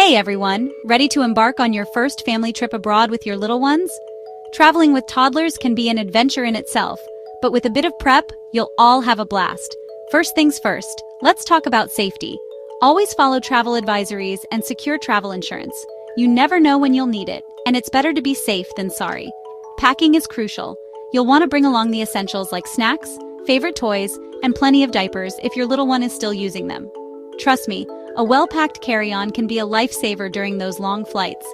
Hey everyone, ready to embark on your first family trip abroad with your little ones? Traveling with toddlers can be an adventure in itself, but with a bit of prep, you'll all have a blast. First things first, let's talk about safety. Always follow travel advisories and secure travel insurance. You never know when you'll need it, and it's better to be safe than sorry. Packing is crucial. You'll want to bring along the essentials like snacks, favorite toys, and plenty of diapers if your little one is still using them. Trust me, a well-packed carry-on can be a lifesaver during those long flights.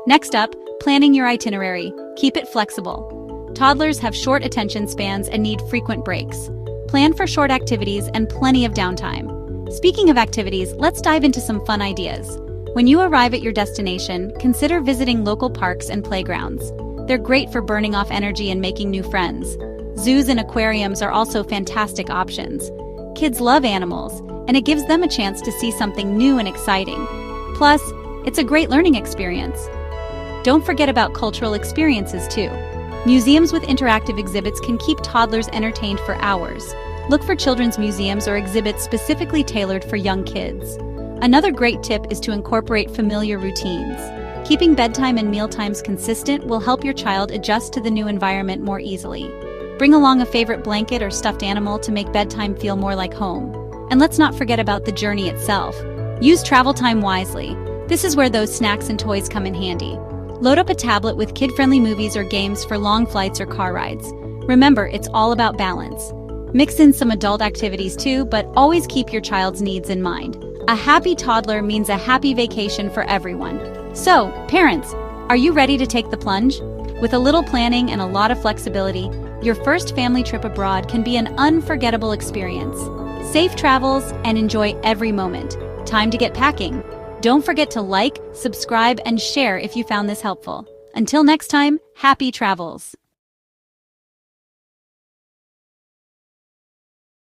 Next up, planning your itinerary. Keep it flexible. Toddlers have short attention spans and need frequent breaks. Plan for short activities and plenty of downtime. Speaking of activities, let's dive into some fun ideas. When you arrive at your destination, consider visiting local parks and playgrounds. They're great for burning off energy and making new friends. Zoos and aquariums are also fantastic options. Kids love animals, and it gives them a chance to see something new and exciting. Plus, it's a great learning experience. Don't forget about cultural experiences too. Museums with interactive exhibits can keep toddlers entertained for hours. Look for children's museums or exhibits specifically tailored for young kids. Another great tip is to incorporate familiar routines. Keeping bedtime and meal times consistent will help your child adjust to the new environment more easily. Bring along a favorite blanket or stuffed animal to make bedtime feel more like home. And let's not forget about the journey itself. Use travel time wisely. This is where those snacks and toys come in handy. Load up a tablet with kid-friendly movies or games for long flights or car rides. Remember, it's all about balance. Mix in some adult activities too, but always keep your child's needs in mind. A happy toddler means a happy vacation for everyone. So, parents, are you ready to take the plunge? With a little planning and a lot of flexibility, your first family trip abroad can be an unforgettable experience. Safe travels and enjoy every moment. Time to get packing. Don't forget to like, subscribe, and share if you found this helpful. Until next time, happy travels!